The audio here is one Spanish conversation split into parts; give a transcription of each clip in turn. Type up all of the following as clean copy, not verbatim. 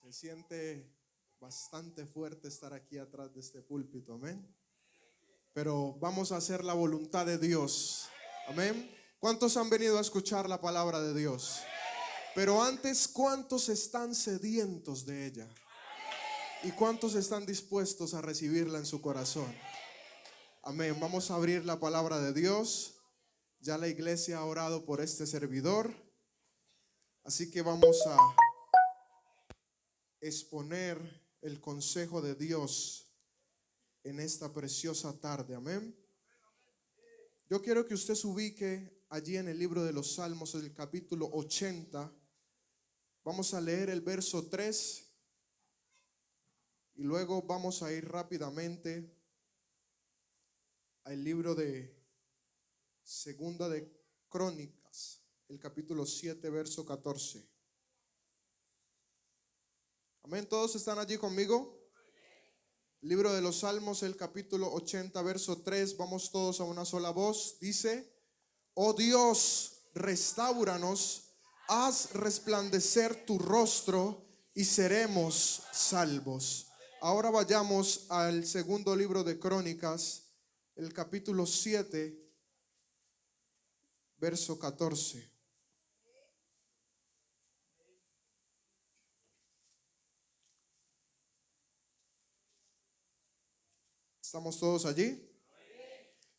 Se siente bastante fuerte estar aquí atrás de este púlpito, amén. Pero vamos a hacer la voluntad de Dios, amén. ¿Cuántos han venido a escuchar la palabra de Dios? Pero antes, ¿cuántos están sedientos de ella? ¿Y cuántos están dispuestos a recibirla en su corazón? Amén. Vamos a abrir la palabra de Dios. Ya la iglesia ha orado por este servidor, así que vamos a exponer el consejo de Dios en esta preciosa tarde, amén. Yo quiero que usted se ubique allí en el libro de los Salmos, el capítulo 80. Vamos a leer el verso 3 y luego vamos a ir rápidamente al libro de Segunda de Crónicas, el capítulo 7, verso 14. Amén, ¿todos están allí conmigo? Libro de los Salmos, el capítulo 80, verso 3. Vamos todos a una sola voz. Dice: oh Dios, restáuranos, haz resplandecer tu rostro y seremos salvos. Ahora vayamos al segundo libro de Crónicas, el capítulo 7, verso 14. ¿Estamos todos allí?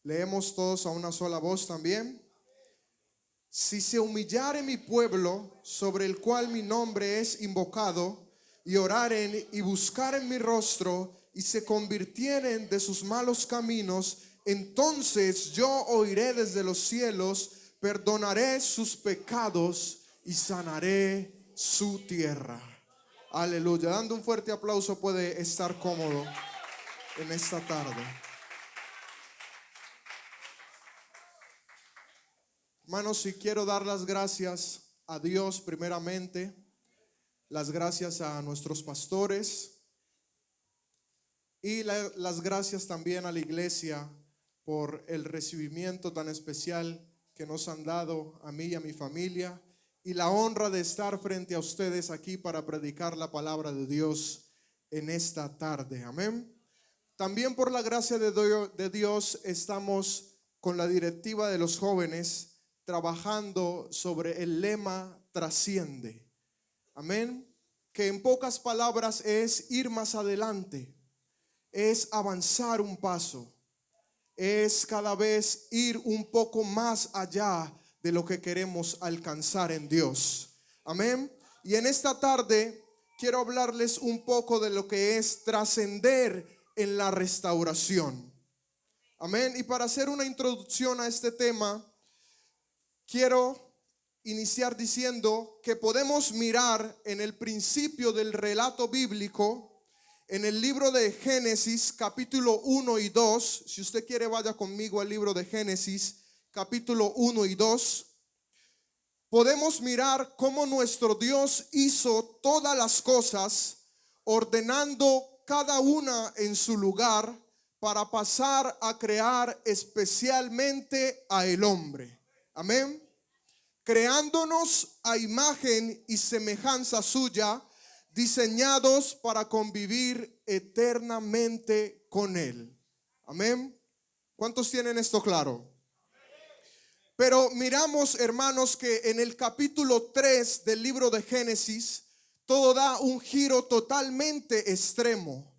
Leemos todos a una sola voz también. Si se humillare mi pueblo, sobre el cual mi nombre es invocado, y oraren y buscaren mi rostro, y se convirtieren de sus malos caminos, entonces yo oiré desde los cielos, perdonaré sus pecados y sanaré su tierra. Aleluya. Dando un fuerte aplauso, puede estar cómodo en esta tarde. Hermanos, si quiero dar las gracias a Dios primeramente, las gracias a nuestros pastores y las gracias también a la iglesia por el recibimiento tan especial que nos han dado a mí y a mi familia, y la honra de estar frente a ustedes aquí para predicar la palabra de Dios en esta tarde. Amén. También por la gracia de Dios estamos con la directiva de los jóvenes trabajando sobre el lema trasciende. Amén. Que en pocas palabras es ir más adelante, es avanzar un paso, es cada vez ir un poco más allá de lo que queremos alcanzar en Dios. Amén. Y en esta tarde quiero hablarles un poco de lo que es trascender en la restauración. Amén. Y para hacer una introducción a este tema, quiero iniciar diciendo que podemos mirar en el principio del relato bíblico, en el libro de Génesis, capítulo 1 y 2. Si usted quiere, vaya conmigo al libro de Génesis, capítulo 1 y 2. Podemos mirar cómo nuestro Dios hizo todas las cosas, ordenando cada una en su lugar para pasar a crear especialmente a el hombre. Amén. Creándonos a imagen y semejanza suya, diseñados para convivir eternamente con él. Amén. ¿Cuántos tienen esto claro? Pero miramos, hermanos, que en el capítulo 3 del libro de Génesis, todo da un giro totalmente extremo,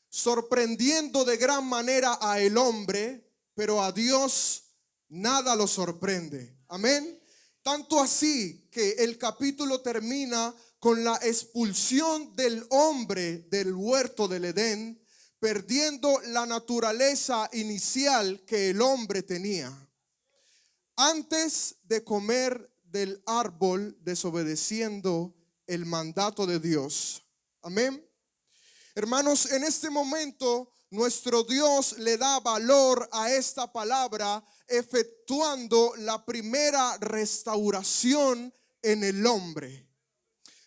sorprendiendo de gran manera a el hombre, pero a Dios nada lo sorprende. Amén. Tanto así que el capítulo termina con la expulsión del hombre del huerto del Edén, perdiendo la naturaleza inicial que el hombre tenía. Antes de comer del árbol, desobedeciendo el mandato de Dios. Amén. Hermanos, en este momento nuestro Dios le da valor a esta palabra, efectuando la primera restauración en el hombre,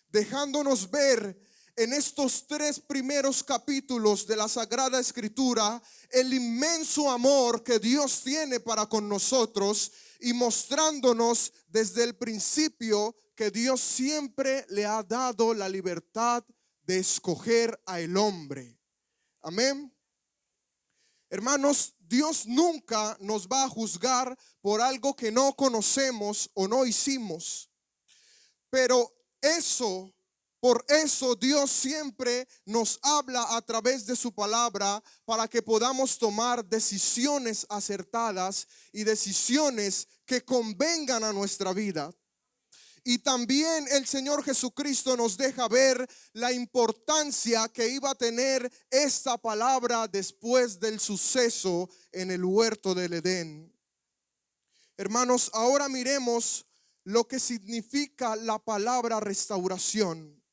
dejándonos ver en estos 3 primeros capítulos de la Sagrada Escritura el inmenso amor que Dios tiene para con nosotros, y mostrándonos desde el principio que Dios siempre le ha dado la libertad de escoger a el hombre. Amén. Hermanos, Dios nunca nos va a juzgar por algo que no conocemos o no hicimos. Pero por eso Dios siempre nos habla a través de su palabra para que podamos tomar decisiones acertadas y decisiones que convengan a nuestra vida. Y también el Señor Jesucristo nos deja ver la importancia que iba a tener esta palabra después del suceso en el huerto del Edén. Hermanos, ahora miremos lo que significa la palabra restauración.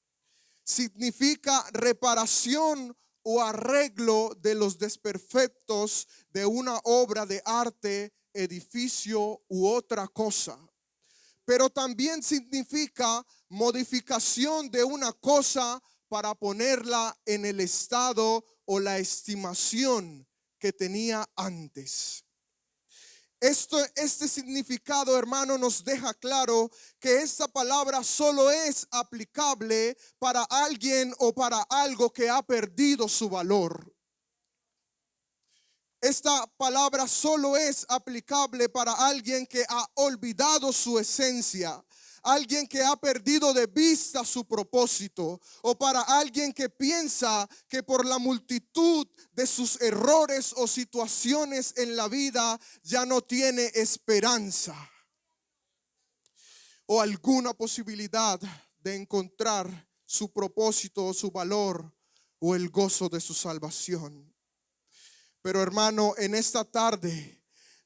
Significa reparación o arreglo de los desperfectos de una obra de arte, edificio u otra cosa. Pero también significa modificación de una cosa para ponerla en el estado o la estimación que tenía antes. Este significado, hermano, nos deja claro que esta palabra solo es aplicable para alguien o para algo que ha perdido su valor. Esta palabra solo es aplicable para alguien que ha olvidado su esencia, alguien que ha perdido de vista su propósito, o para alguien que piensa que por la multitud de sus errores o situaciones en la vida ya no tiene esperanza o alguna posibilidad de encontrar su propósito o su valor o el gozo de su salvación. Pero hermano, en esta tarde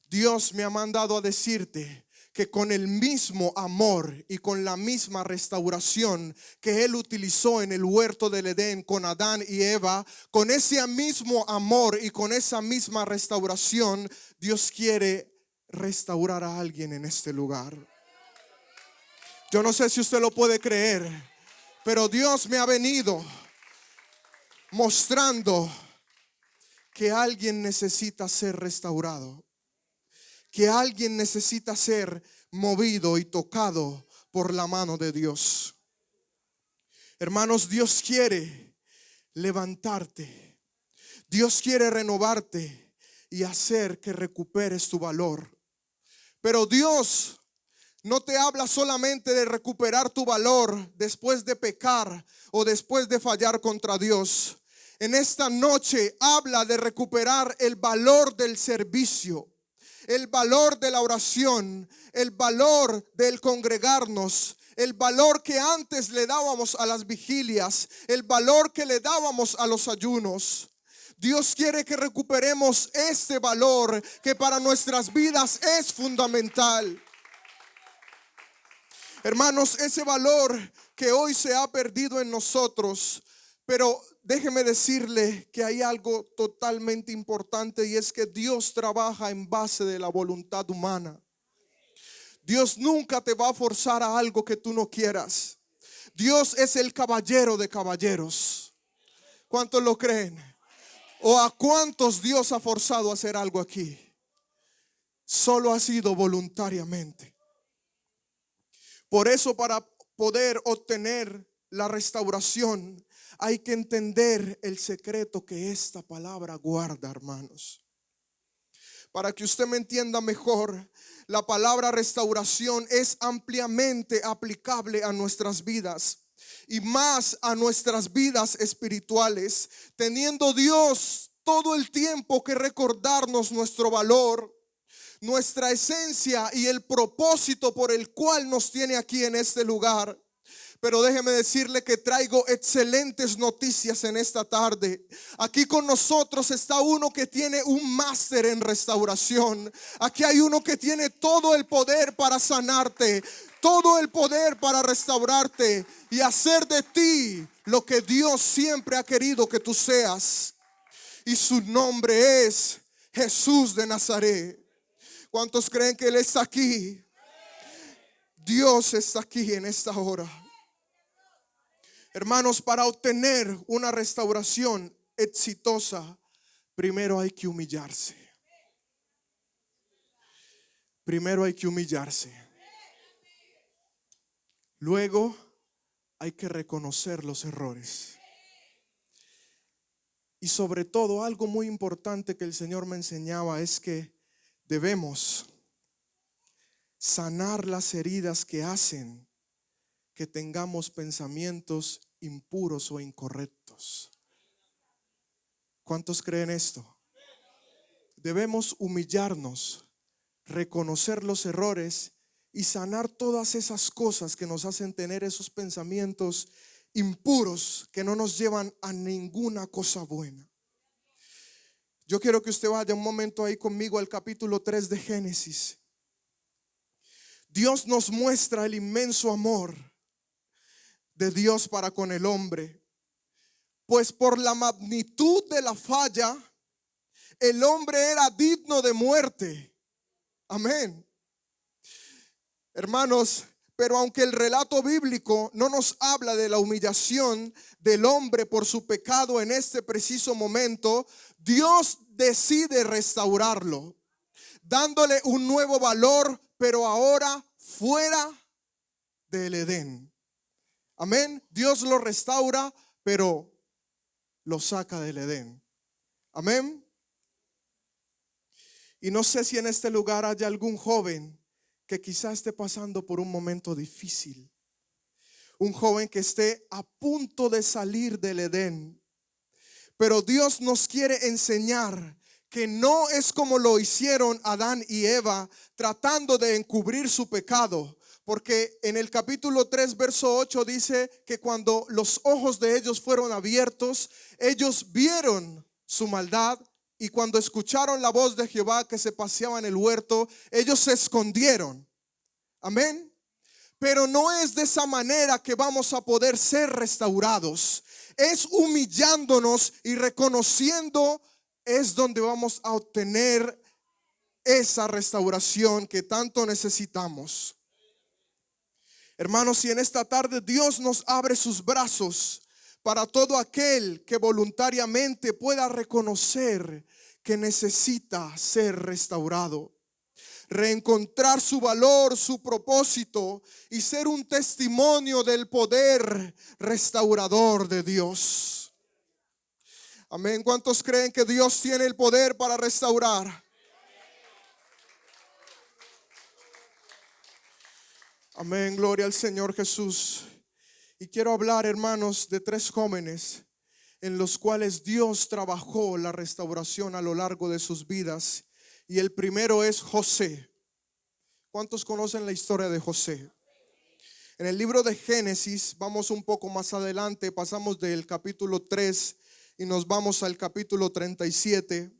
Dios me ha mandado a decirte que con el mismo amor y con la misma restauración que Él utilizó en el huerto del Edén con Adán y Eva, con ese mismo amor y con esa misma restauración, Dios quiere restaurar a alguien en este lugar. Yo no sé si usted lo puede creer, pero Dios me ha venido mostrando que alguien necesita ser restaurado, que alguien necesita ser movido y tocado por la mano de Dios. Hermanos, Dios quiere levantarte, Dios quiere renovarte y hacer que recuperes tu valor. Pero Dios no te habla solamente de recuperar tu valor después de pecar o después de fallar contra Dios. En esta noche habla de recuperar el valor del servicio, el valor de la oración, el valor del congregarnos, el valor que antes le dábamos a las vigilias, el valor que le dábamos a los ayunos. Dios quiere que recuperemos este valor que para nuestras vidas es fundamental. Hermanos, ese valor que hoy se ha perdido en nosotros. Pero déjeme decirle que hay algo totalmente importante, y es que Dios trabaja en base de la voluntad humana. Dios nunca te va a forzar a algo que tú no quieras. Dios es el caballero de caballeros. ¿Cuántos lo creen? ¿O a cuántos Dios ha forzado a hacer algo aquí? Solo ha sido voluntariamente. Por eso, para poder obtener la restauración, hay que entender el secreto que esta palabra guarda, hermanos. Para que usted me entienda mejor, la palabra restauración es ampliamente aplicable a nuestras vidas, y más a nuestras vidas espirituales, teniendo Dios todo el tiempo que recordarnos nuestro valor, nuestra esencia y el propósito por el cual nos tiene aquí en este lugar. Pero déjeme decirle que traigo excelentes noticias en esta tarde. Aquí con nosotros está uno que tiene un máster en restauración. Aquí hay uno que tiene todo el poder para sanarte, todo el poder para restaurarte y hacer de ti lo que Dios siempre ha querido que tú seas. Y su nombre es Jesús de Nazaret. ¿Cuántos creen que Él está aquí? Dios está aquí en esta hora. Hermanos, para obtener una restauración exitosa, primero hay que humillarse. Primero hay que humillarse. Luego hay que reconocer los errores. Y sobre todo, algo muy importante que el Señor me enseñaba es que debemos sanar las heridas que hacen que tengamos pensamientos impuros o incorrectos. ¿Cuántos creen esto? Debemos humillarnos, reconocer los errores y sanar todas esas cosas que nos hacen tener esos pensamientos impuros que no nos llevan a ninguna cosa buena. Yo quiero que usted vaya un momento ahí conmigo al capítulo 3 de Génesis. Dios nos muestra el inmenso amor de Dios para con el hombre, pues por la magnitud de la falla, el hombre era digno de muerte. Amén. Hermanos, pero aunque el relato bíblico no nos habla de la humillación del hombre por su pecado en este preciso momento, Dios decide restaurarlo, dándole un nuevo valor, pero ahora fuera del Edén. Amén. Dios lo restaura, pero lo saca del Edén. Amén. Y no sé si en este lugar haya algún joven que quizás esté pasando por un momento difícil. Un joven que esté a punto de salir del Edén. Pero Dios nos quiere enseñar que no es como lo hicieron Adán y Eva, tratando de encubrir su pecado. Porque en el capítulo 3, verso 8 dice que cuando los ojos de ellos fueron abiertos, ellos vieron su maldad. Y cuando escucharon la voz de Jehová que se paseaba en el huerto, ellos se escondieron. Amén. Pero no es de esa manera que vamos a poder ser restaurados. Es humillándonos y reconociendo, es donde vamos a obtener esa restauración que tanto necesitamos. Hermanos, si en esta tarde Dios nos abre sus brazos para todo aquel que voluntariamente pueda reconocer que necesita ser restaurado, reencontrar su valor, su propósito y ser un testimonio del poder restaurador de Dios. Amén. ¿Cuántos creen que Dios tiene el poder para restaurar? Amén, gloria al Señor Jesús. Y quiero hablar, hermanos, de 3 jóvenes en los cuales Dios trabajó la restauración a lo largo de sus vidas. Y el primero es José. ¿Cuántos conocen la historia de José? En el libro de Génesis, vamos un poco más adelante, pasamos del capítulo 3 y nos vamos al capítulo 37.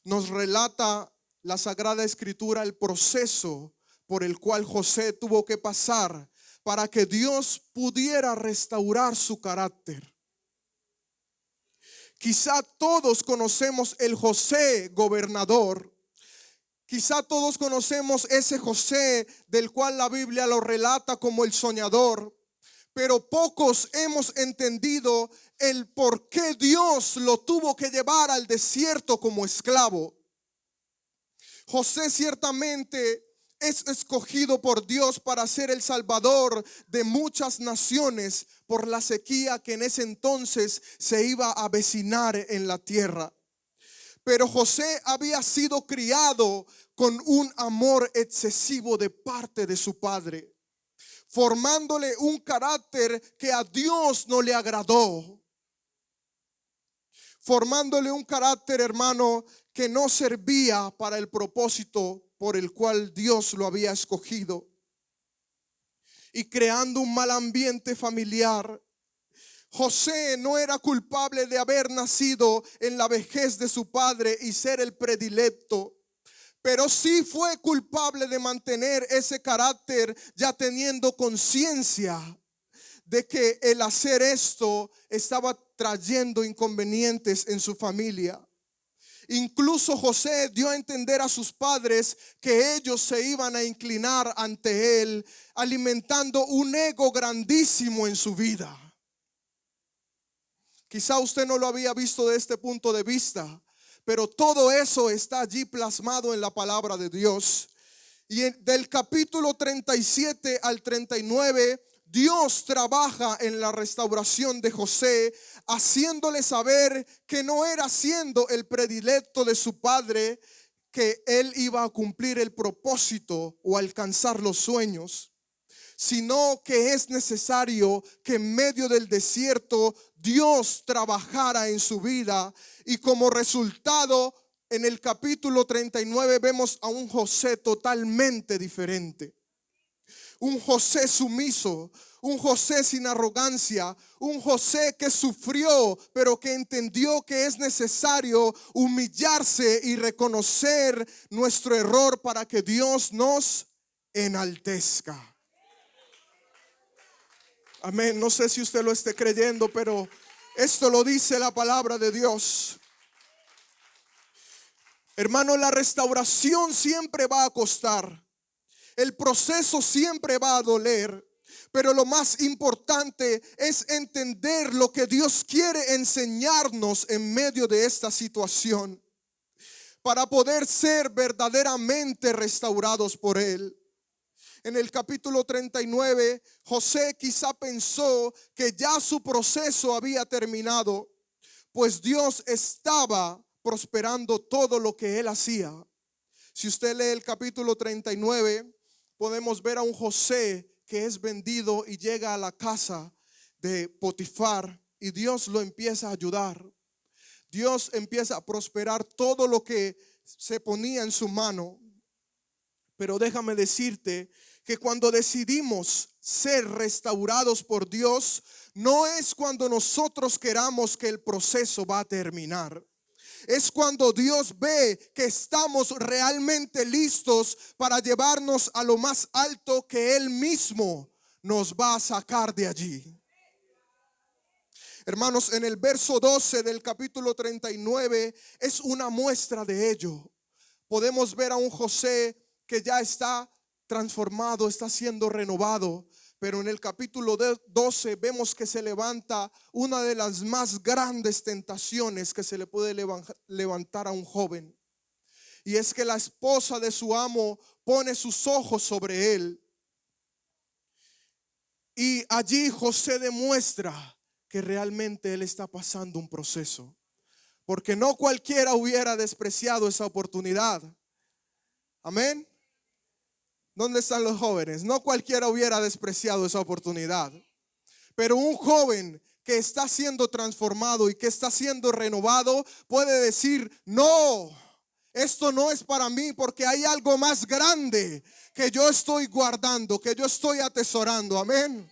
Nos relata la Sagrada Escritura el proceso por el cual José tuvo que pasar para que Dios pudiera restaurar su carácter. Quizá todos conocemos el José gobernador. Quizá todos conocemos ese José del cual la Biblia lo relata como el soñador. Pero pocos hemos entendido el por qué Dios lo tuvo que llevar al desierto como esclavo. José ciertamente es escogido por Dios para ser el salvador de muchas naciones por la sequía que en ese entonces se iba a avecinar en la tierra. Pero José había sido criado con un amor excesivo de parte de su padre, formándole un carácter que a Dios no le agradó. Formándole un carácter, hermano, que no servía para el propósito por el cual Dios lo había escogido, y creando un mal ambiente familiar. José no era culpable de haber nacido en la vejez de su padre y ser el predilecto, pero sí fue culpable de mantener ese carácter, ya teniendo conciencia de que el hacer esto estaba trayendo inconvenientes en su familia. Incluso José dio a entender a sus padres que ellos se iban a inclinar ante él, alimentando un ego grandísimo en su vida. Quizá usted no lo había visto de este punto de vista, pero todo eso está allí plasmado en la palabra de Dios. Y del capítulo 37 al 39, Dios trabaja en la restauración de José haciéndole saber que no era siendo el predilecto de su padre que él iba a cumplir el propósito o alcanzar los sueños, sino que es necesario que en medio del desierto Dios trabajara en su vida. Y como resultado, en el capítulo 39 vemos a un José totalmente diferente. Un José sumiso, un José sin arrogancia, un José que sufrió, pero que entendió que es necesario humillarse y reconocer nuestro error para que Dios nos enaltezca. Amén. No sé si usted lo esté creyendo, pero esto lo dice la palabra de Dios. Hermano, la restauración siempre va a costar. El proceso siempre va a doler. Pero lo más importante es entender lo que Dios quiere enseñarnos en medio de esta situación, para poder ser verdaderamente restaurados por Él. En el capítulo 39, José quizá pensó que ya su proceso había terminado, pues Dios estaba prosperando todo lo que él hacía. Si usted lee el capítulo 39, podemos ver a un José que es vendido y llega a la casa de Potifar y Dios lo empieza a ayudar. Dios empieza a prosperar todo lo que se ponía en su mano. Pero déjame decirte que cuando decidimos ser restaurados por Dios, no es cuando nosotros queramos que el proceso va a terminar. Es cuando Dios ve que estamos realmente listos para llevarnos a lo más alto, que Él mismo nos va a sacar de allí. Hermanos, en el verso 12 del capítulo 39 es una muestra de ello. Podemos ver a un José que ya está transformado, está siendo renovado. Pero en el capítulo 12 vemos que se levanta una de las más grandes tentaciones que se le puede levantar a un joven. Y es que la esposa de su amo pone sus ojos sobre él. Y allí José demuestra que realmente él está pasando un proceso. Porque no cualquiera hubiera despreciado esa oportunidad. Amén. ¿Dónde están los jóvenes? No cualquiera hubiera despreciado esa oportunidad. Pero un joven que está siendo transformado y que está siendo renovado puede decir: no, esto no es para mí, porque hay algo más grande que yo estoy guardando, que yo estoy atesorando. Amén.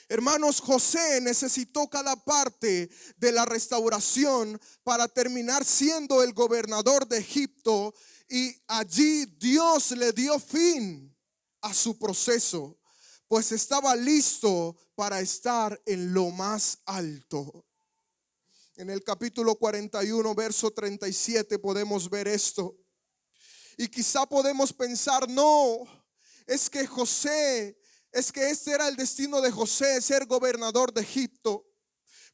Hermanos, José necesitó cada parte de la restauración para terminar siendo el gobernador de Egipto. Y allí Dios le dio fin a su proceso, pues estaba listo para estar en lo más alto. En el capítulo 41, verso 37 podemos ver esto. Y quizá podemos pensar: no, es que este era el destino de José, ser gobernador de Egipto.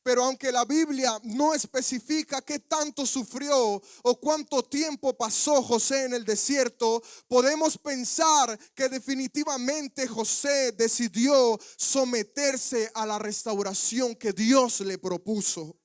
Pero aunque la Biblia no especifica qué tanto sufrió o cuánto tiempo pasó José en el desierto, podemos pensar que definitivamente José decidió someterse a la restauración que Dios le propuso.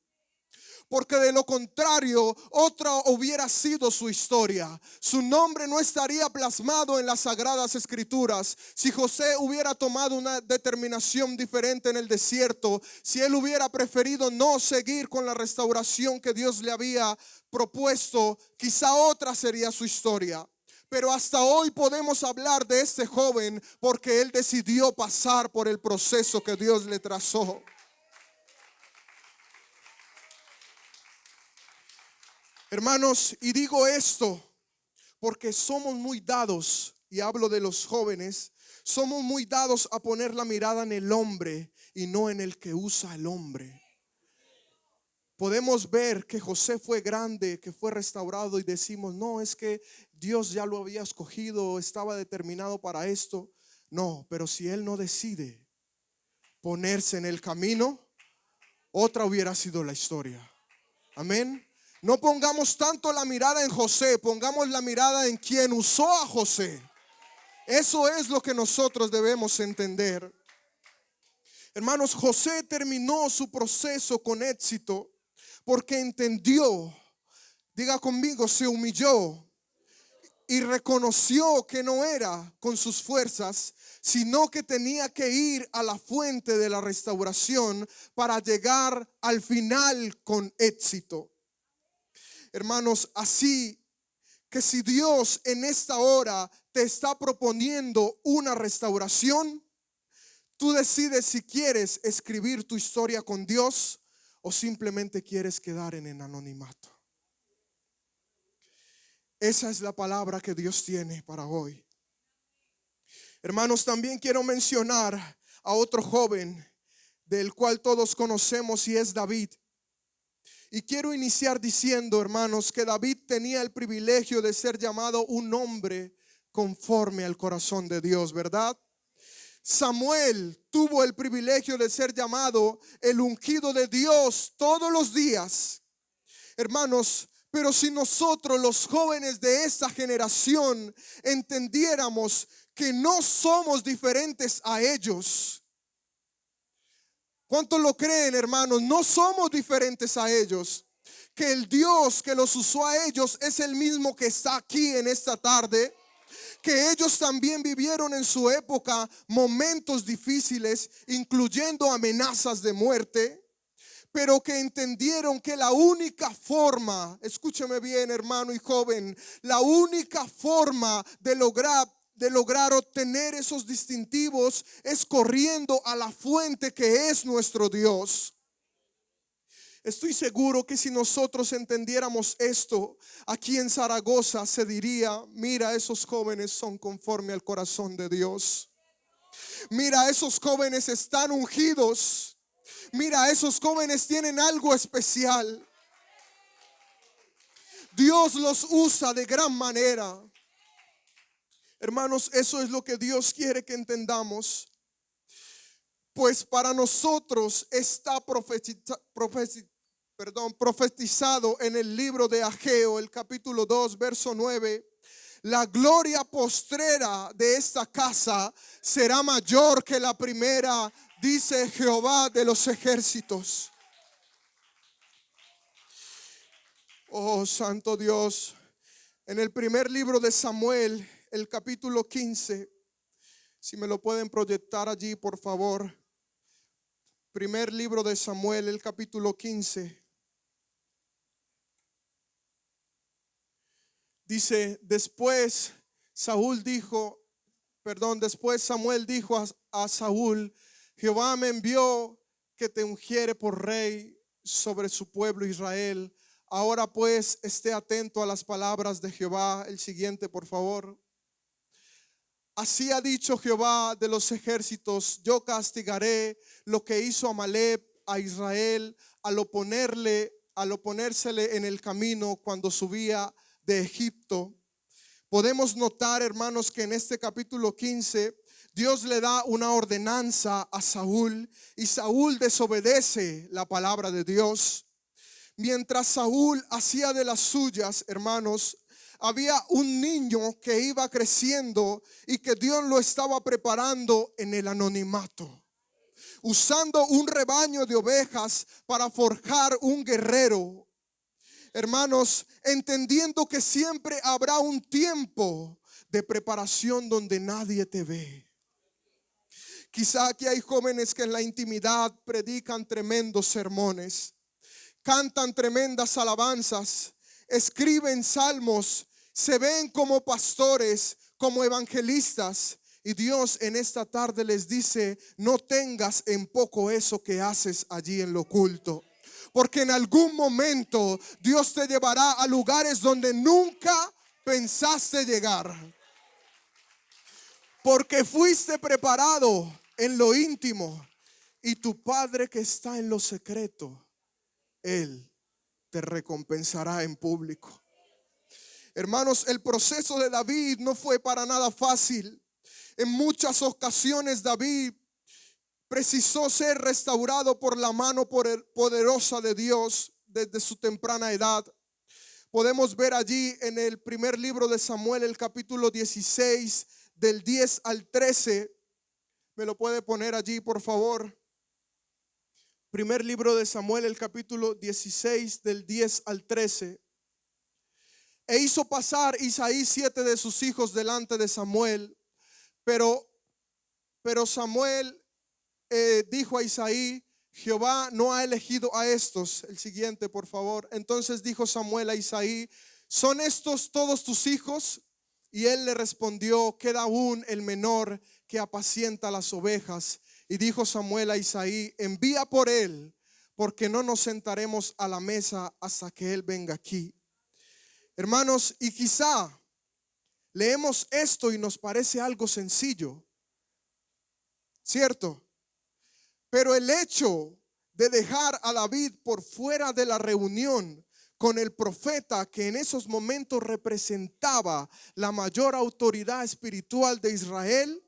Porque de lo contrario, otra hubiera sido su historia. Su nombre no estaría plasmado en las Sagradas Escrituras. Si José hubiera tomado una determinación diferente en el desierto, si él hubiera preferido no seguir con la restauración que Dios le había propuesto, quizá otra sería su historia. Pero hasta hoy podemos hablar de este joven porque él decidió pasar por el proceso que Dios le trazó. Hermanos, y digo esto porque somos muy dados, y hablo de los jóvenes, somos muy dados a poner la mirada en el hombre y no en el que usa el hombre. Podemos ver que José fue grande, que fue restaurado, y decimos: no, es que Dios ya lo había escogido, estaba determinado para esto. No, pero si él no decide ponerse en el camino, otra hubiera sido la historia. Amén. No pongamos tanto la mirada en José, pongamos la mirada en quien usó a José. Eso es lo que nosotros debemos entender. Hermanos, José terminó su proceso con éxito porque entendió, diga conmigo, se humilló y reconoció que no era con sus fuerzas, sino que tenía que ir a la fuente de la restauración para llegar al final con éxito. Hermanos, así que si Dios en esta hora te está proponiendo una restauración, tú decides si quieres escribir tu historia con Dios o simplemente quieres quedar en el anonimato. Esa es la palabra que Dios tiene para hoy. Hermanos, también quiero mencionar a otro joven del cual todos conocemos y es David. Y quiero iniciar diciendo, hermanos, que David tenía el privilegio de ser llamado un hombre conforme al corazón de Dios, ¿verdad? Samuel tuvo el privilegio de ser llamado el ungido de Dios todos los días. Hermanos, pero si nosotros los jóvenes de esta generación entendiéramos que no somos diferentes a ellos. ¿Cuántos lo creen, hermanos? No somos diferentes a ellos. Que el Dios que los usó a ellos es el mismo que está aquí en esta tarde. Que ellos también vivieron en su época momentos difíciles, incluyendo amenazas de muerte, pero que entendieron que la única forma, escúcheme bien, hermano y joven, la única forma de lograr obtener esos distintivos es corriendo a la fuente que es nuestro Dios. Estoy seguro que si nosotros entendiéramos esto, aquí en Zaragoza se diría: mira, esos jóvenes son conforme al corazón de Dios. Mira, esos jóvenes están ungidos. Mira, esos jóvenes tienen algo especial. Dios los usa de gran manera. Hermanos, eso es lo que Dios quiere que entendamos. Pues para nosotros está profetizado en el libro de Ageo, el capítulo 2, verso 9. La gloria postrera de esta casa será mayor que la primera, dice Jehová de los ejércitos. Oh, santo Dios. En el primer libro de Samuel, el capítulo 15, si me lo pueden proyectar allí, por favor. Primer libro de Samuel, el capítulo 15. Dice, después Samuel dijo a Saúl: Jehová me envió que te ungiere por rey sobre su pueblo Israel. Ahora pues esté atento a las palabras de Jehová. El siguiente, por favor. Así ha dicho Jehová de los ejércitos: yo castigaré lo que hizo Amalek a Israel al oponérsele en el camino cuando subía de Egipto. Podemos notar, hermanos, que en este capítulo 15 Dios le da una ordenanza a Saúl y Saúl desobedece la palabra de Dios. Mientras Saúl hacía de las suyas, hermanos, había un niño que iba creciendo y que Dios lo estaba preparando en el anonimato, usando un rebaño de ovejas para forjar un guerrero. Hermanos, entendiendo que siempre habrá un tiempo de preparación donde nadie te ve. Quizá aquí hay jóvenes que en la intimidad predican tremendos sermones, cantan tremendas alabanzas, escriben salmos, se ven como pastores, como evangelistas. Y Dios en esta tarde les dice: no tengas en poco eso que haces allí en lo oculto, porque en algún momento Dios te llevará a lugares donde nunca pensaste llegar, porque fuiste preparado en lo íntimo, y tu Padre que está en lo secreto, Él te recompensará en público. Hermanos, el proceso de David no fue para nada fácil. En muchas ocasiones David precisó ser restaurado por la mano poderosa de Dios desde su temprana edad. Podemos ver allí en el primer libro de Samuel, el capítulo 16, del 10 al 13. ¿Me lo puede poner allí, por favor? Primer libro de Samuel, el capítulo 16, del 10 al 13. E hizo pasar Isaí 7 de sus hijos delante de Samuel, pero Samuel dijo a Isaí: Jehová no ha elegido a estos. El siguiente, por favor. Entonces dijo Samuel a Isaí: ¿son estos todos tus hijos? Y él le respondió: queda aún el menor que apacienta las ovejas. Y dijo Samuel a Isaí: envía por él, porque no nos sentaremos a la mesa hasta que él venga aquí. Hermanos, y quizá leemos esto y nos parece algo sencillo, ¿cierto? Pero el hecho de dejar a David por fuera de la reunión con el profeta, que en esos momentos representaba la mayor autoridad espiritual de Israel,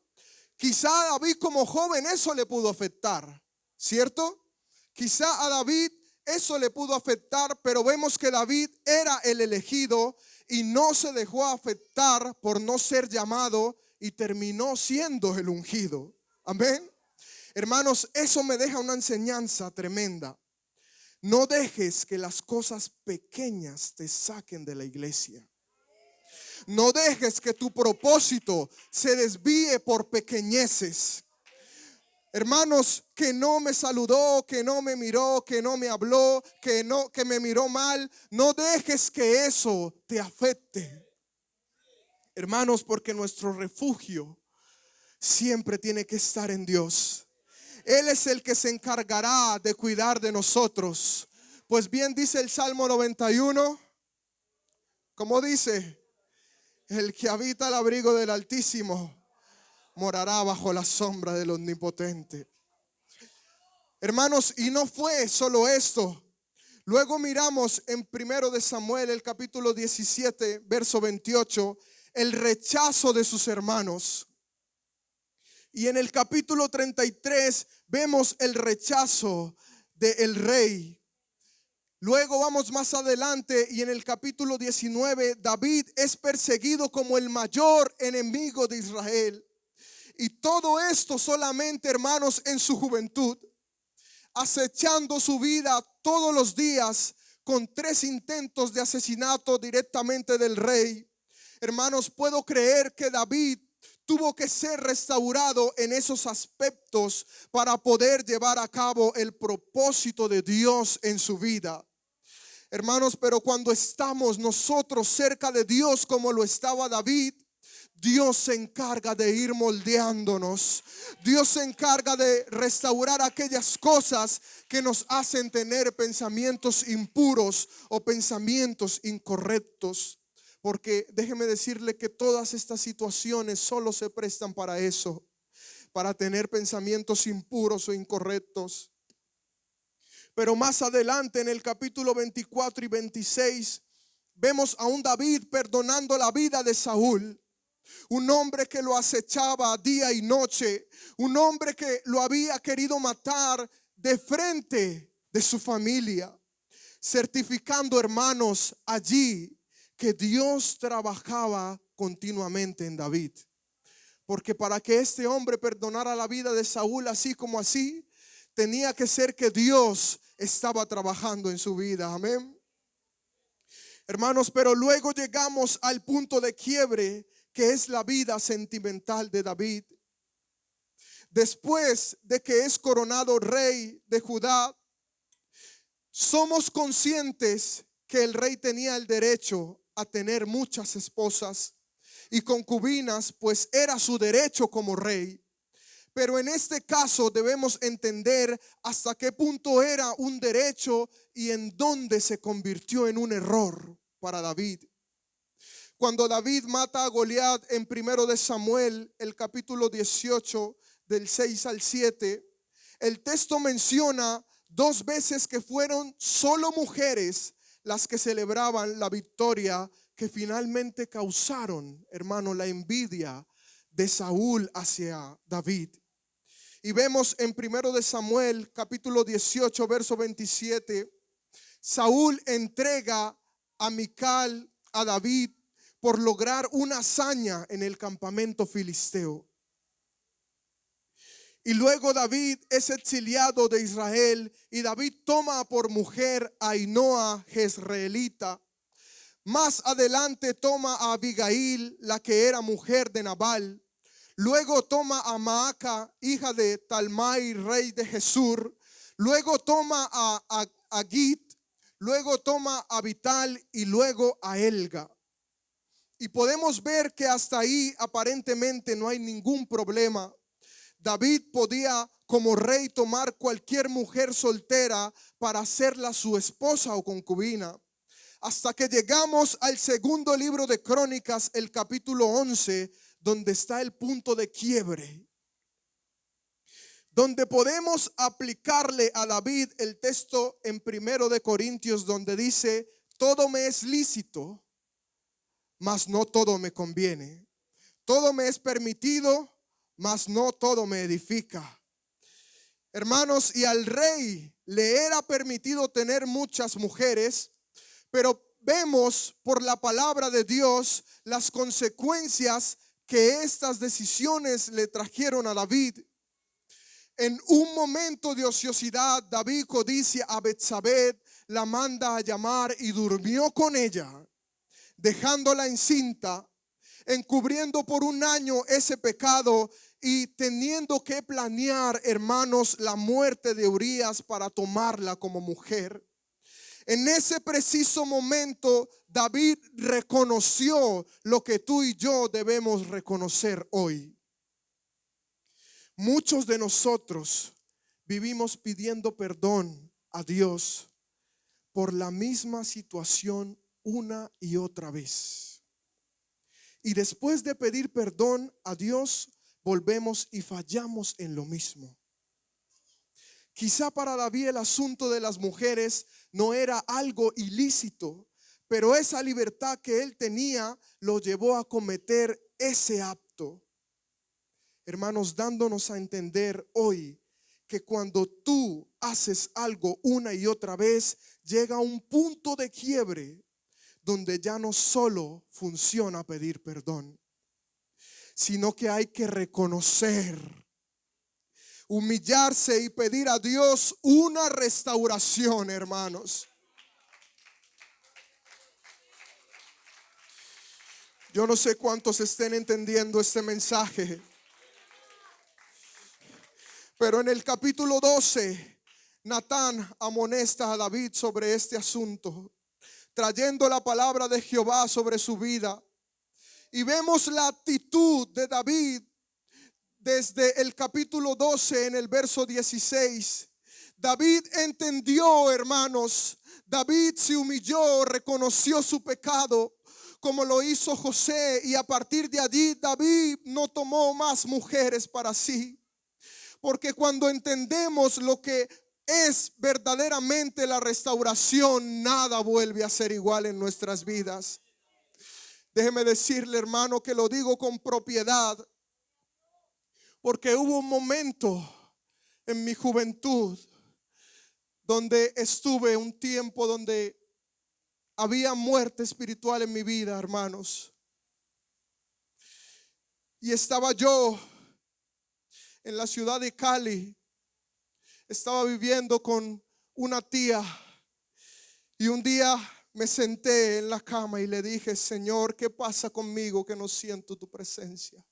quizá a David como joven eso le pudo afectar, ¿cierto? Quizá a David eso le pudo afectar, pero vemos que David era el elegido y no se dejó afectar por no ser llamado y terminó siendo el ungido. Amén. Hermanos, eso me deja una enseñanza tremenda. No dejes que las cosas pequeñas te saquen de la iglesia. No dejes que tu propósito se desvíe por pequeñeces. Hermanos, que no me saludó, que no me miró, que no me habló, que me miró mal. No dejes que eso te afecte. Hermanos, porque nuestro refugio siempre tiene que estar en Dios. Él es el que se encargará de cuidar de nosotros. Pues bien dice el Salmo 91, como dice: el que habita al abrigo del Altísimo morará bajo la sombra del Omnipotente. Hermanos, y no fue solo esto. Luego miramos en 1 de Samuel, el capítulo 17, verso 28, el rechazo de sus hermanos. Y en el capítulo 33 vemos el rechazo del rey. Luego vamos más adelante y en el capítulo 19 David es perseguido como el mayor enemigo de Israel. Y todo esto solamente, hermanos, en su juventud, acechando su vida todos los días con 3 intentos de asesinato directamente del rey. Hermanos, puedo creer que David tuvo que ser restaurado en esos aspectos para poder llevar a cabo el propósito de Dios en su vida. Hermanos, pero cuando estamos nosotros cerca de Dios como lo estaba David, Dios se encarga de ir moldeándonos. Dios se encarga de restaurar aquellas cosas que nos hacen tener pensamientos impuros o pensamientos incorrectos. Porque déjeme decirle que todas estas situaciones solo se prestan para eso, para tener pensamientos impuros o incorrectos. Pero más adelante en el capítulo 24 y 26 vemos a un David perdonando la vida de Saúl. Un hombre que lo acechaba día y noche. Un hombre que lo había querido matar de frente de su familia. Certificando, hermanos, allí que Dios trabajaba continuamente en David. Porque para que este hombre perdonara la vida de Saúl así como así, tenía que ser que Dios estaba trabajando en su vida. Amén. Hermanos, pero luego llegamos al punto de quiebre, que es la vida sentimental de David. Después de que es coronado rey de Judá, somos conscientes que el rey tenía el derecho a tener muchas esposas y concubinas, pues era su derecho como rey. Pero en este caso debemos entender hasta qué punto era un derecho y en dónde se convirtió en un error para David. Cuando David mata a Goliat en 1 de Samuel, el capítulo 18, del 6 al 7, el texto menciona 2 veces que fueron solo mujeres las que celebraban la victoria que finalmente causaron, hermano, la envidia de Saúl hacia David. Y vemos en 1 de Samuel, capítulo 18, verso 27, Saúl entrega a Mical a David por lograr una hazaña en el campamento filisteo. Y luego David es exiliado de Israel y David toma por mujer a Ainoa jezreelita. Más adelante toma a Abigail, la que era mujer de Nabal. Luego toma a Maaca, hija de Talmai, rey de Jesur. Luego toma a Git. Luego toma a Abital y luego a Elga. Y podemos ver que hasta ahí aparentemente no hay ningún problema. David podía como rey tomar cualquier mujer soltera para hacerla su esposa o concubina. Hasta que llegamos al segundo libro de Crónicas, el capítulo 11, donde está el punto de quiebre. Donde podemos aplicarle a David el texto en 1 de Corintios, donde dice: todo me es lícito, mas no todo me conviene. Todo me es permitido, mas no todo me edifica. Hermanos, y al rey le era permitido tener muchas mujeres, pero vemos por la palabra de Dios las consecuencias que estas decisiones le trajeron a David. En un momento de ociosidad, David codicia a Betsabé, la manda a llamar y durmió con ella, dejándola encinta, encubriendo por un año ese pecado y teniendo que planear, hermanos, la muerte de Urías para tomarla como mujer. En ese preciso momento, David reconoció lo que tú y yo debemos reconocer hoy. Muchos de nosotros vivimos pidiendo perdón a Dios por la misma situación una y otra vez. Y después de pedir perdón a Dios, volvemos y fallamos en lo mismo. Quizá para David el asunto de las mujeres no era algo ilícito, pero esa libertad que él tenía lo llevó a cometer ese acto. Hermanos, dándonos a entender hoy que cuando tú haces algo una y otra vez, llega un punto de quiebre donde ya no solo funciona pedir perdón, sino que hay que reconocer, humillarse y pedir a Dios una restauración, hermanos. Yo no sé cuántos estén entendiendo este mensaje, pero en el capítulo 12, Natán amonesta a David sobre este asunto, trayendo la palabra de Jehová sobre su vida. Y vemos la actitud de David desde el capítulo 12 en el verso 16. David entendió, hermanos, David se humilló, reconoció su pecado como lo hizo José, y a partir de allí David no tomó más mujeres para sí. Porque cuando entendemos lo que es verdaderamente la restauración, nada vuelve a ser igual en nuestras vidas. Déjeme decirle, hermano, que lo digo con propiedad, porque hubo un momento en mi juventud donde estuve un tiempo donde había muerte espiritual en mi vida, hermanos. Y estaba yo en la ciudad de Cali. Estaba viviendo con una tía y un día me senté en la cama y le dije: Señor, ¿qué pasa conmigo que no siento tu presencia?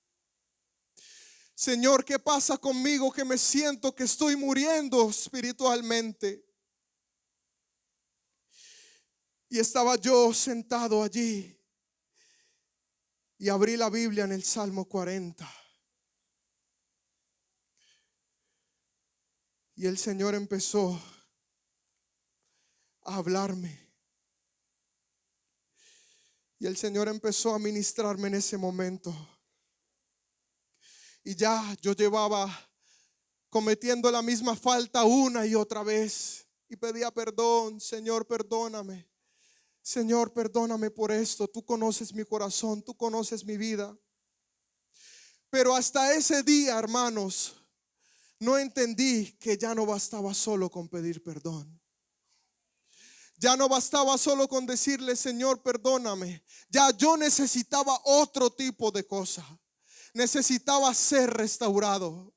Señor, ¿qué pasa conmigo que me siento que estoy muriendo espiritualmente? Y estaba yo sentado allí y abrí la Biblia en el Salmo 40. Y el Señor empezó a hablarme. Y el Señor empezó a ministrarme en ese momento. Y ya yo llevaba cometiendo la misma falta una y otra vez. Y pedía perdón: Señor, perdóname. Señor, perdóname por esto. Tú conoces mi corazón, tú conoces mi vida. Pero hasta ese día, hermanos, no entendí que ya no bastaba solo con pedir perdón. Ya no bastaba solo con decirle: Señor, perdóname. Ya yo necesitaba otro tipo de cosa. Necesitaba ser restaurado.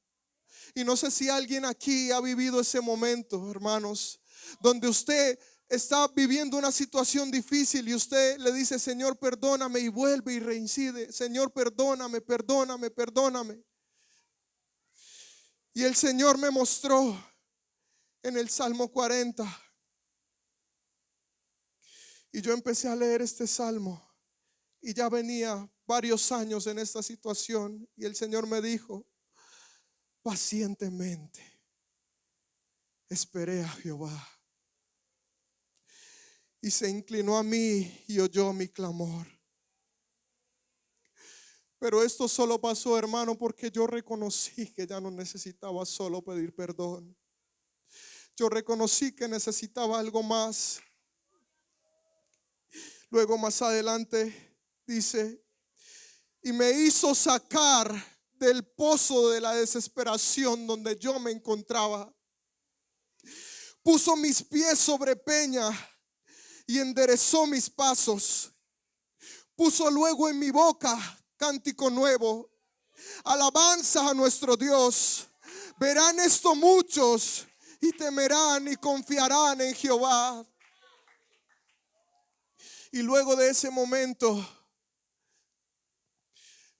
Y no sé si alguien aquí ha vivido ese momento, hermanos, donde usted está viviendo una situación difícil y usted le dice: Señor, perdóname, y vuelve y reincide: Señor, perdóname, perdóname, perdóname. Y el Señor me mostró en el Salmo 40. Y yo empecé a leer este salmo y ya venía varios años en esta situación. Y el Señor me dijo: pacientemente esperé a Jehová, y se inclinó a mí y oyó mi clamor. Pero esto solo pasó, hermano, porque yo reconocí que ya no necesitaba solo pedir perdón. Yo reconocí que necesitaba algo más. Luego más adelante dice: y me hizo sacar del pozo de la desesperación donde yo me encontraba. Puso mis pies sobre peña y enderezó mis pasos. Puso luego en mi boca cántico nuevo, alabanza a nuestro Dios. Verán esto muchos y temerán y confiarán en Jehová. Y luego de ese momento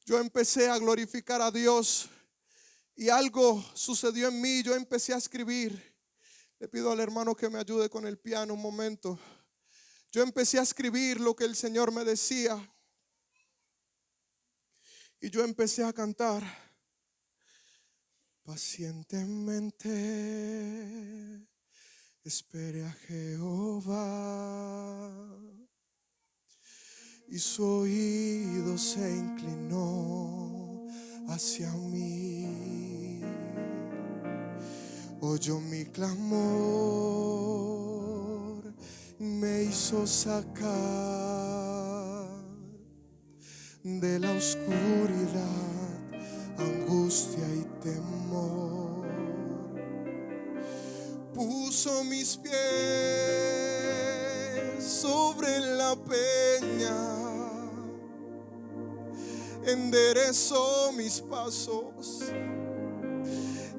yo empecé a glorificar a Dios y algo sucedió en mí. Yo empecé a escribir. Le pido al hermano que me ayude con el piano un momento. Yo empecé a escribir lo que el Señor me decía. Y yo empecé a cantar: pacientemente esperé a Jehová, y su oído se inclinó hacia mí. Oyó mi clamor, me hizo sacar de la oscuridad, angustia y temor. Puso mis pies sobre la peña, enderezó mis pasos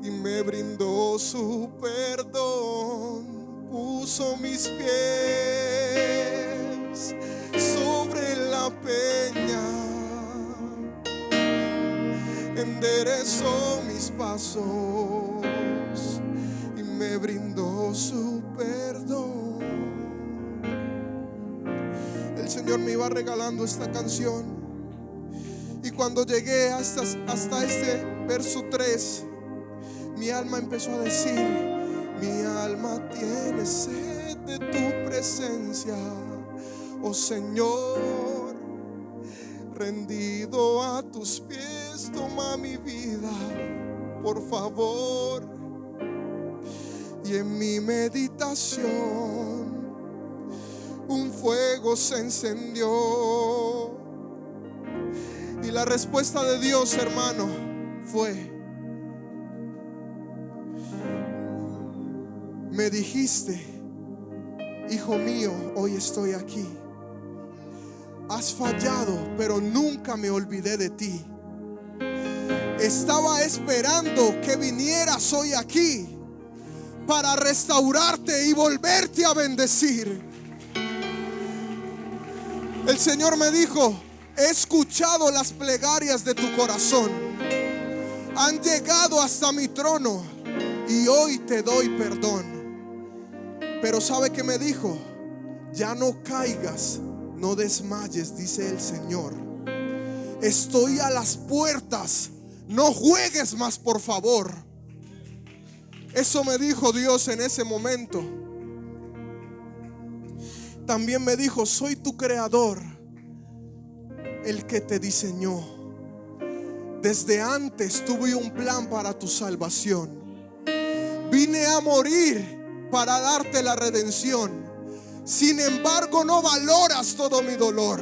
y me brindó su perdón. Puso mis pies sobre la peña, enderezó mis pasos y me brindó su perdón. El Señor me iba regalando esta canción, y cuando llegué hasta este verso 3, mi alma empezó a decir: mi alma tiene sed de tu presencia, oh Señor. Rendido a tus pies, toma mi vida, por favor. Y en mi meditación un fuego se encendió. Y la respuesta de Dios, hermano, fue: me dijiste, hijo mío, hoy estoy aquí. Has fallado, pero nunca me olvidé de ti. Estaba esperando que vinieras hoy aquí para restaurarte y volverte a bendecir. El Señor me dijo: he escuchado las plegarias de tu corazón, han llegado hasta mi trono y hoy te doy perdón. Pero ¿sabe qué me dijo? Ya no caigas, no desmayes, dice el Señor. Estoy a las puertas, no juegues más, por favor. Eso me dijo Dios en ese momento. También me dijo: soy tu creador, el que te diseñó. Desde antes tuve un plan para tu salvación. Vine a morir para darte la redención. Sin embargo, no valoras todo mi dolor.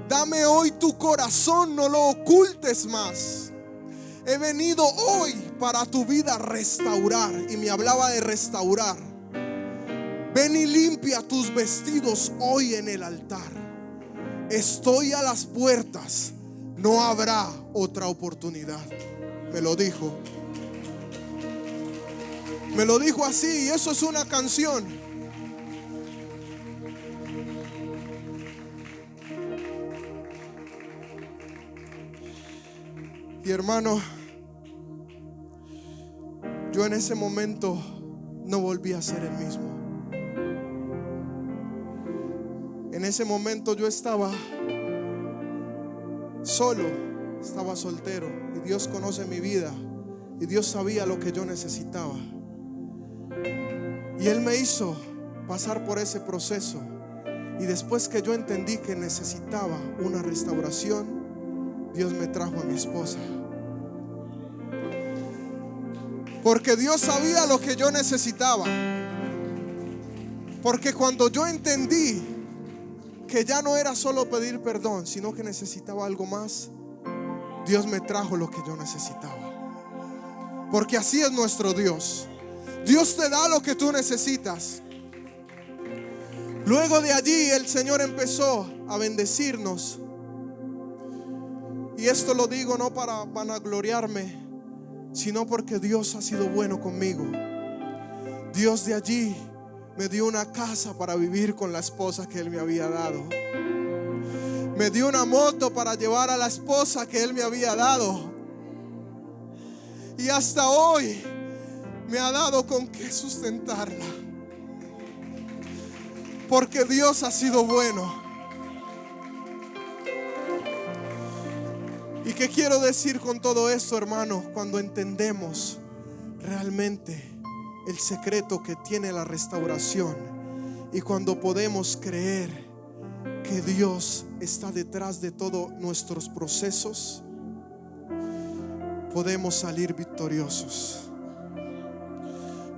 Dame hoy tu corazón, no lo ocultes más. He venido hoy para tu vida restaurar. Y me hablaba de restaurar. Ven y limpia tus vestidos hoy en el altar. Estoy a las puertas, no habrá otra oportunidad. Me lo dijo. Me lo dijo así y eso es una canción. Y hermano, yo en ese momento no volví a ser el mismo. En ese momento yo estaba solo, estaba soltero, y Dios conoce mi vida y Dios sabía lo que yo necesitaba. Y Él me hizo pasar por ese proceso. Y después que yo entendí que necesitaba una restauración, Dios me trajo a mi esposa. Porque Dios sabía lo que yo necesitaba. Porque cuando yo entendí que ya no era solo pedir perdón, sino que necesitaba algo más, Dios me trajo lo que yo necesitaba. Porque así es nuestro Dios. Dios te da lo que tú necesitas. Luego de allí el Señor empezó a bendecirnos. Y esto lo digo no para vanagloriarme, sino porque Dios ha sido bueno conmigo. Dios de allí me dio una casa para vivir con la esposa que Él me había dado. Me dio una moto para llevar a la esposa que Él me había dado. Y hasta hoy me ha dado con qué sustentarla. Porque Dios ha sido bueno. ¿Y qué quiero decir con todo esto, hermano? Cuando entendemos realmente el secreto que tiene la restauración y cuando podemos creer que Dios está detrás de todos nuestros procesos, podemos salir victoriosos,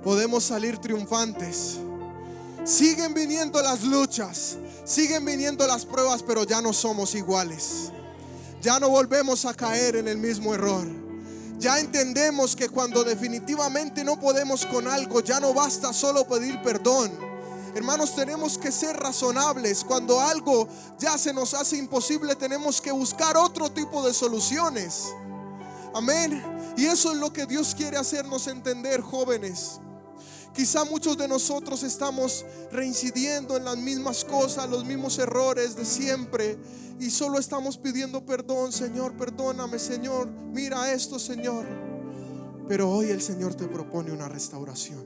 podemos salir triunfantes. Siguen viniendo las luchas, siguen viniendo las pruebas, pero ya no somos iguales. Ya no volvemos a caer en el mismo error. Ya entendemos que cuando definitivamente no podemos con algo, ya no basta solo pedir perdón. Hermanos, tenemos que ser razonables. Cuando algo ya se nos hace imposible, tenemos que buscar otro tipo de soluciones. Amén. Y eso es lo que Dios quiere hacernos entender, jóvenes. Quizá muchos de nosotros estamos reincidiendo en las mismas cosas, los mismos errores de siempre, y solo estamos pidiendo perdón. Señor, perdóname, Señor, mira esto, Señor. Pero hoy el Señor te propone una restauración.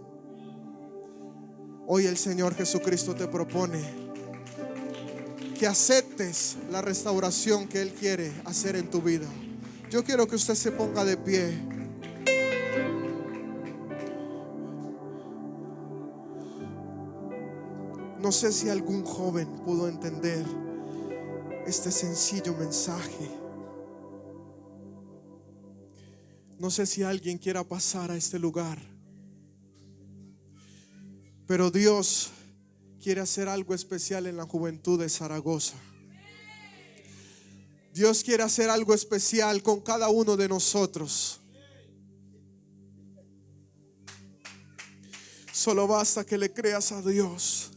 Hoy el Señor Jesucristo te propone que aceptes la restauración que Él quiere hacer en tu vida. Yo quiero que usted se ponga de pie. No sé si algún joven pudo entender este sencillo mensaje. No sé si alguien quiera pasar a este lugar. Pero Dios quiere hacer algo especial en la juventud de Zaragoza. Dios quiere hacer algo especial con cada uno de nosotros. Solo basta que le creas a Dios.